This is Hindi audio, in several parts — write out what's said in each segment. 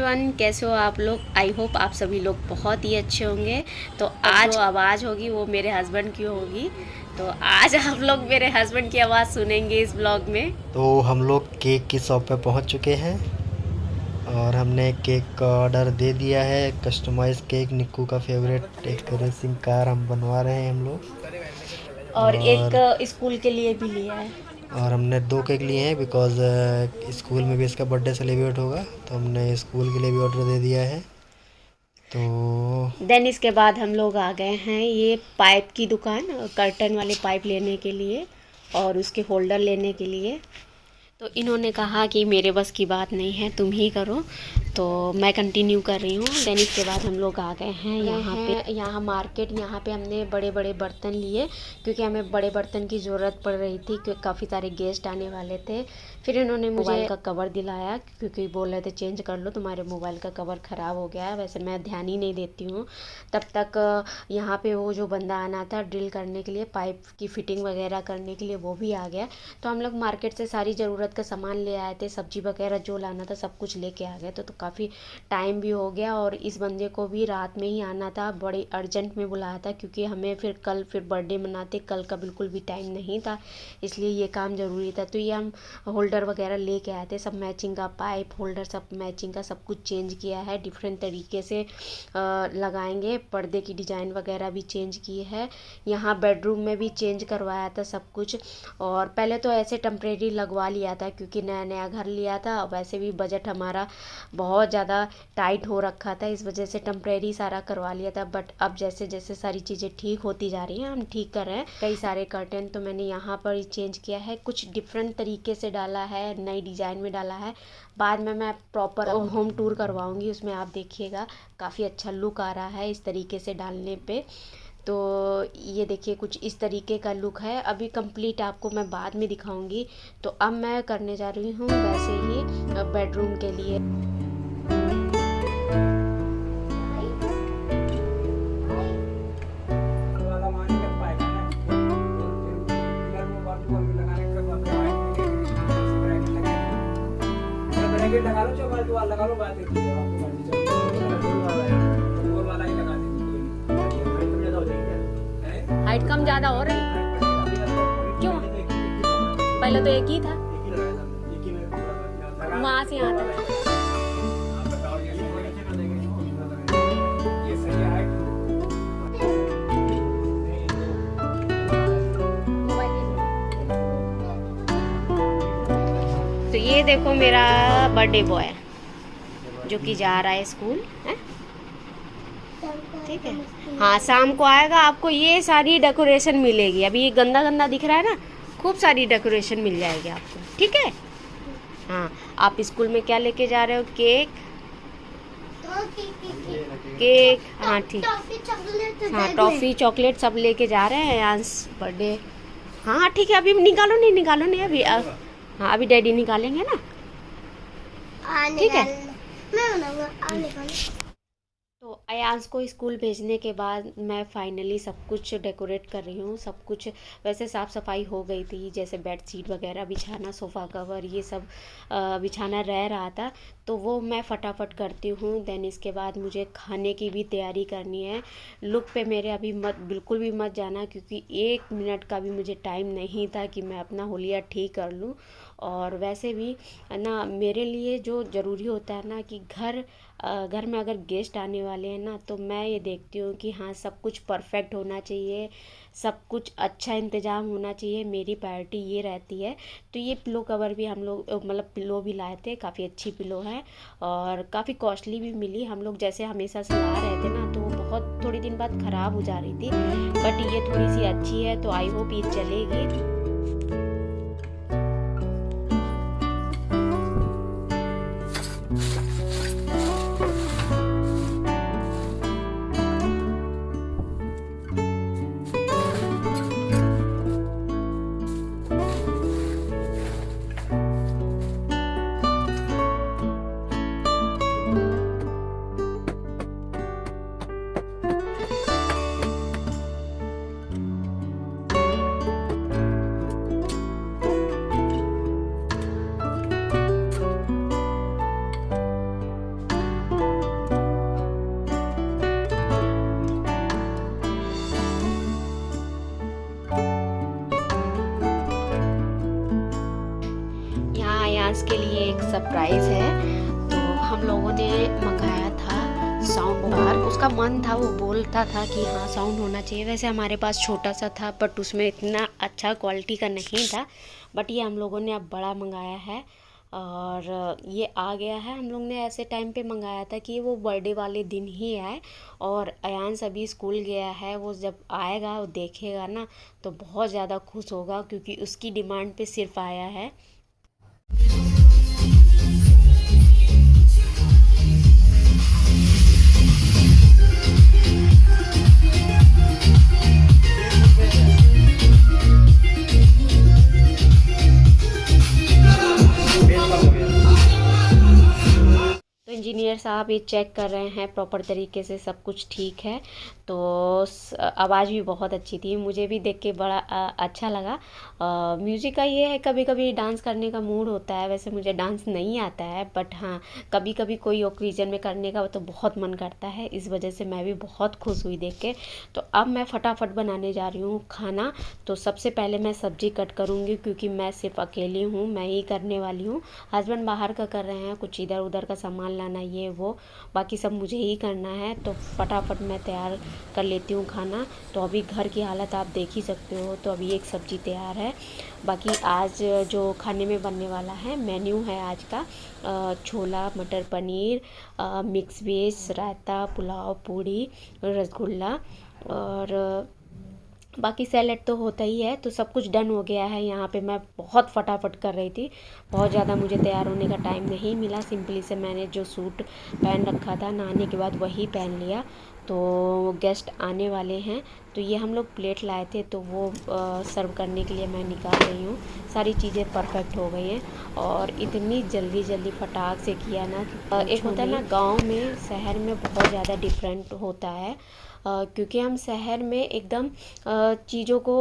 एवरीवन, कैसे हो आप लोग। आई होप आप सभी लोग बहुत ही अच्छे होंगे। तो आज जो आवाज़ होगी वो मेरे हस्बैंड की होगी। तो आज आप लोग मेरे हस्बैंड की आवाज़ सुनेंगे इस ब्लॉग में। तो हम लोग केक की शॉप पे पहुंच चुके हैं और हमने केक का ऑर्डर दे दिया है। कस्टमाइज केक निक्कू का फेवरेट एक रेसिंग कार हम बनवा रहे हैं हम लोग। और एक और स्कूल के लिए भी लिया है। हमने दो केक लिए हैं बिकॉज़ स्कूल में भी इसका बर्थडे सेलिब्रेट होगा, तो हमने स्कूल के लिए भी ऑर्डर दे दिया है। तो देन इसके बाद हम लोग आ गए हैं ये पाइप की दुकान, कर्टन वाले पाइप लेने के लिए और उसके होल्डर लेने के लिए। तो इन्होंने कहा कि मेरे बस की बात नहीं है, तुम ही करो। तो मैं कंटिन्यू कर रही हूँ। देन इसके बाद हम लोग आ गए हैं यहाँ मार्केट। यहाँ पे हमने बड़े बड़े बर्तन लिए क्योंकि हमें बड़े बर्तन की ज़रूरत पड़ रही थी क्योंकि काफ़ी सारे गेस्ट आने वाले थे। फिर इन्होंने मुझे मोबाइल का कवर दिलाया क्योंकि बोल रहे थे चेंज कर लो, तुम्हारे मोबाइल का कवर ख़राब हो गया है। वैसे मैं ध्यान ही नहीं देती हूँ। तब तक यहाँ पे वो जो बंदा आना था ड्रिल करने के लिए, पाइप की फिटिंग वगैरह करने के लिए, वो भी आ गया। तो हम लोग मार्केट से सारी ज़रूरत का सामान ले आए थे, सब्जी वगैरह जो लाना था सब कुछ लेके आ गए। तो काफ़ी टाइम भी हो गया और इस बंदे को भी रात में ही आना था, बड़ी अर्जेंट में बुलाया था क्योंकि हमें फिर बर्थडे मनाते, कल का बिल्कुल भी टाइम नहीं था, इसलिए ये काम ज़रूरी था। तो ये हम होल्डर वगैरह लेके आए थे, सब मैचिंग का पाइप होल्डर, सब मैचिंग का, सब कुछ चेंज किया है। डिफरेंट तरीके से लगाएंगे। पर्दे की डिज़ाइन वगैरह भी चेंज की है। यहाँ बेडरूम में भी चेंज करवाया था सब कुछ। और पहले तो ऐसे टेम्परेरी लगवा लिया था क्योंकि नया नया घर लिया था। वैसे भी बजट हमारा बहुत ज़्यादा टाइट हो रखा था, इस वजह से टेम्परेरी सारा करवा लिया था। बट अब जैसे जैसे सारी चीज़ें ठीक होती जा रही हैं, हम ठीक कर रहे हैं। कई सारे कर्टन तो मैंने यहाँ पर ही चेंज किया है, कुछ डिफरेंट तरीके से डाला है, नई डिज़ाइन में डाला है। बाद में मैं प्रॉपर होम टूर करवाऊँगी, उसमें आप देखिएगा। काफ़ी अच्छा लुक आ रहा है इस तरीके से डालने पे। तो ये देखिए कुछ इस तरीके का लुक है। अभी कंप्लीट आपको मैं बाद में दिखाऊंगी। तो अब मैं करने जा रही हूँ वैसे ही बेडरूम के लिए। लगा लो, चौपाल लगा लो, बात एक ही है, आपकी मर्जी चलो। वो वाला ही लगा देंगे। हाइट कम ज़्यादा हो रही क्यों? पहले तो एक ही था, वहाँ से यहाँ तक। ये सही है। तो ये देखो मेरा बर्थडे बॉय जो कि जा रहा है स्कूल है, ठीक है। हाँ, शाम को आएगा, आपको ये सारी डेकोरेशन मिलेगी। अभी ये गंदा गंदा दिख रहा है ना, खूब सारी डेकोरेशन मिल जाएगी आपको, ठीक है। हाँ, आप स्कूल में क्या लेके जा रहे हो? केक, केक, हाँ ठीक। हाँ, टॉफ़ी चॉकलेट सब लेके जा रहे हैं आज बर्थडे। हाँ हाँ ठीक है, अभी निकालो नहीं अभी हाँ अभी डैडी निकालेंगे ना, ठीक है। मैं बनाऊंगा, आप निकालो। तो अयांश को स्कूल भेजने के बाद मैं फाइनली सब कुछ डेकोरेट कर रही हूँ। सब कुछ वैसे साफ़ सफाई हो गई थी, जैसे बेड शीट वगैरह बिछाना, सोफ़ा कवर, ये सब बिछाना रह रहा था, तो वो मैं फटाफट करती हूँ। देन इसके बाद मुझे खाने की भी तैयारी करनी है। लुक पे मेरे अभी बिल्कुल भी मत जाना क्योंकि 1 मिनट का भी मुझे टाइम नहीं था कि मैं अपना होलिया ठीक कर लूँ। और वैसे भी ना मेरे लिए जो ज़रूरी होता है ना कि घर में अगर गेस्ट आने वाले हैं ना, तो मैं ये देखती हूँ कि हाँ सब कुछ परफेक्ट होना चाहिए, सब कुछ अच्छा इंतज़ाम होना चाहिए। मेरी प्रायोरिटी ये रहती है। तो ये पिलो कवर भी हम लोग मतलब पिलो भी लाए थे, काफ़ी अच्छी पिलो है और काफ़ी कॉस्टली भी मिली। हम लोग जैसे हमेशा से ला रहे थे ना, तो बहुत थोड़ी दिन बाद ख़राब हो जा रही थी, बट ये थोड़ी सी अच्छी है, तो आई होप ये चलेगी। के लिए एक सरप्राइज़ है। तो हम लोगों ने मंगाया था साउंड बार। उसका मन था, वो बोलता था कि हाँ साउंड होना चाहिए। वैसे हमारे पास छोटा सा था बट उसमें इतना अच्छा क्वालिटी का नहीं था, बट ये हम लोगों ने अब बड़ा मंगाया है और ये आ गया है। हम लोग ने ऐसे टाइम पे मंगाया था कि वो बर्थडे वाले दिन ही आए, और अयांश अभी स्कूल गया है। वो जब आएगा वो देखेगा ना तो बहुत ज़्यादा खुश होगा, क्योंकि उसकी डिमांड पे सिर्फ आया है। इंजीनियर साहब ये चेक कर रहे हैं प्रॉपर तरीके से सब कुछ ठीक है। तो आवाज़ भी बहुत अच्छी थी, मुझे भी देख के बड़ा अच्छा लगा। म्यूज़िक का ये है, कभी कभी डांस करने का मूड होता है। वैसे मुझे डांस नहीं आता है, बट हाँ कभी कभी कोई ओकेजन में करने का तो बहुत मन करता है। इस वजह से मैं भी बहुत खुश हुई देख के। तो अब मैं फटाफट बनाने जा रही हूँ खाना। तो सबसे पहले मैं सब्ज़ी कट करूँगी, क्योंकि मैं सिर्फ अकेली हूँ, मैं ही करने वाली हूँ। हस्बैंड बाहर का कर रहे हैं, कुछ इधर उधर का सामान लाना ये वो, बाकी सब मुझे ही करना है। तो फटाफट मैं तैयार कर लेती हूँ खाना। तो अभी घर की हालत आप देख ही सकते हो। तो अभी एक सब्ज़ी तैयार है। बाकी आज जो खाने में बनने वाला है, मेन्यू है आज का छोला मटर पनीर, मिक्स वेज, रायता, पुलाव, पूड़ी, रसगुल्ला, और बाकी सैलेड तो होता ही है। तो सब कुछ डन हो गया है। यहाँ पे मैं बहुत फटाफट कर रही थी, बहुत ज़्यादा मुझे तैयार होने का टाइम नहीं मिला। सिंपली से मैंने जो सूट पहन रखा था नहाने के बाद वही पहन लिया। तो गेस्ट आने वाले हैं, तो ये हम लोग प्लेट लाए थे, तो वो सर्व करने के लिए मैं निकाल रही हूँ। सारी चीज़ें परफेक्ट हो गई हैं, और इतनी जल्दी जल्दी फटाक से किया ना। एक होता है ना गांव में शहर में बहुत ज़्यादा डिफरेंट होता है। क्योंकि हम शहर में एकदम चीज़ों को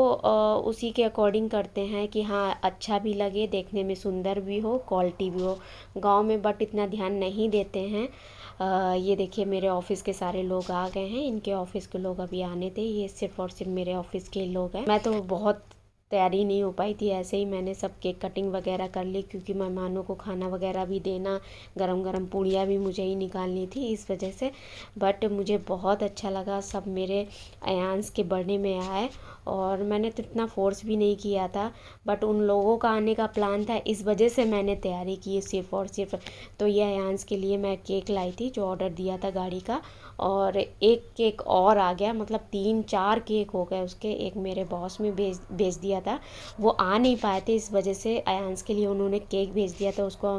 उसी के अकॉर्डिंग करते हैं कि हाँ अच्छा भी लगे, देखने में सुंदर भी हो, क्वालिटी भी हो। गांव में बट इतना ध्यान नहीं देते हैं। ये देखिए मेरे ऑफिस के सारे लोग आ गए हैं। इनके ऑफिस के लोग अभी आने थे। ये सिर्फ और सिर्फ मेरे ऑफिस के लोग हैं। मैं तो बहुत तैयारी नहीं हो पाई थी, ऐसे ही मैंने सब केक कटिंग वगैरह कर ली, क्योंकि मेहमानों को खाना वगैरह भी देना, गरम गरम पूड़ियाँ भी मुझे ही निकालनी थी, इस वजह से। बट मुझे बहुत अच्छा लगा, सब मेरे अयांश के बर्थडे में आए, और मैंने तो इतना फोर्स भी नहीं किया था, बट उन लोगों का आने का प्लान था, इस वजह से मैंने तैयारी की सिर्फ और सिर्फ। तो ये अयांश के लिए मैं केक लाई थी, जो ऑर्डर दिया था गाड़ी का, और एक केक और आ गया, मतलब 3-4 केक हो गए उसके। एक मेरे बॉस में भेज दिया था, वो आ नहीं पाए थे, इस वजह से अयांश के लिए उन्होंने केक भेज दिया था। उसको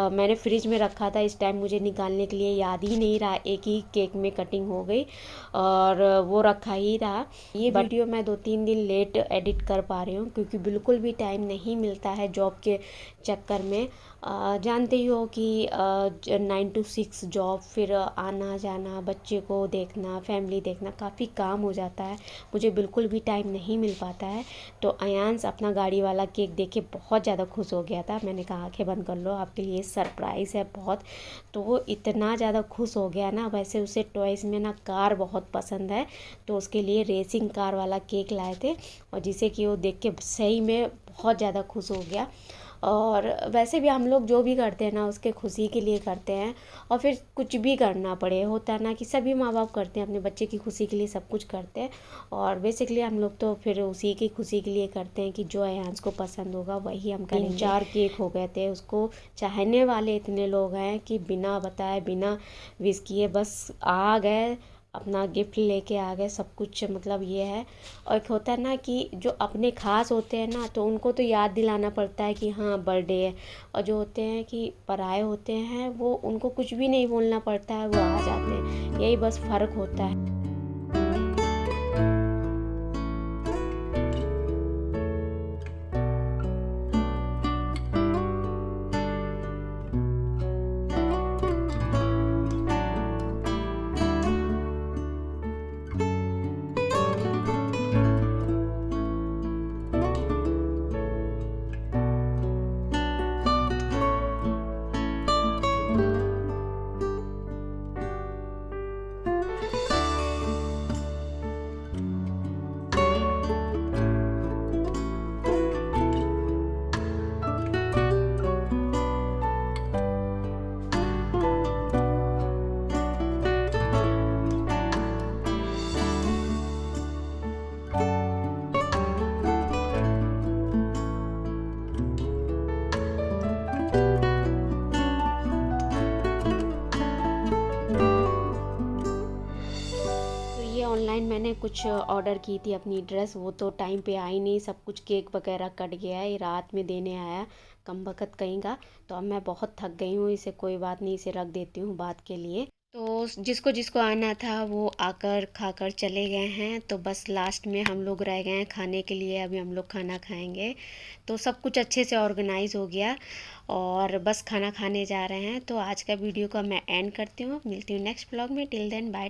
मैंने फ्रिज में रखा था, इस टाइम मुझे निकालने के लिए याद ही नहीं रहा। एक ही केक में कटिंग हो गई और वो रखा ही रहा। ये वीडियो मैं 2-3 दिन लेट एडिट कर पा रही हूँ, क्योंकि बिल्कुल भी टाइम नहीं मिलता है जॉब के चक्कर में। जानते ही हो कि 9 to 6 जॉब, फिर आना जाना, बच्चे को देखना, फैमिली देखना, काफ़ी काम हो जाता है। मुझे बिल्कुल भी टाइम नहीं मिल पाता है। तो अयांश अपना गाड़ी वाला केक देख के बहुत ज़्यादा खुश हो गया था। मैंने कहा आंखें बंद कर लो, आपके लिए सरप्राइज़ है बहुत। तो वो इतना ज़्यादा खुश हो गया ना। वैसे उसे टॉयज़ में ना कार बहुत पसंद है, तो उसके लिए रेसिंग कार वाला केक लाए थे, और जिसे कि वो देख के सही में बहुत ज़्यादा खुश हो गया। और वैसे भी हम लोग जो भी करते हैं ना उसके खुशी के लिए करते हैं, और फिर कुछ भी करना पड़े, होता है ना कि सभी माँ बाप करते हैं, अपने बच्चे की खुशी के लिए सब कुछ करते हैं। और बेसिकली हम लोग तो फिर उसी की खुशी के लिए करते हैं कि जो अयांश को पसंद होगा वही हम करेंगे। 3-4 केक हो गए थे, उसको चाहने वाले इतने लोग हैं कि बिना बताए, बिना विश किए बस आ गए, अपना गिफ्ट लेके आ गए, सब कुछ। मतलब ये है। और एक होता है ना कि जो अपने खास होते हैं ना, तो उनको तो याद दिलाना पड़ता है कि हाँ बर्थडे है, और जो होते हैं कि पराए होते हैं वो, उनको कुछ भी नहीं बोलना पड़ता है, वो आ जाते हैं। यही बस फ़र्क होता है। ऑनलाइन मैंने कुछ ऑर्डर की थी अपनी ड्रेस, वो तो टाइम पे आई नहीं, सब कुछ केक वगैरह कट गया है, ये रात में देने आया कम वक़्त कहीं का। तो अब मैं बहुत थक गई हूँ, इसे कोई बात नहीं, इसे रख देती हूँ बात के लिए। तो जिसको जिसको आना था वो आकर खाकर चले गए हैं, तो बस लास्ट में हम लोग रह गए हैं खाने के लिए। अभी हम लोग खाना खाएंगे। तो सब कुछ अच्छे से ऑर्गेनाइज़ हो गया और बस खाना खाने जा रहे हैं। तो आज का वीडियो का मैं एंड करती हूँ, मिलती हूँ नेक्स्ट ब्लॉग में। Till then bye.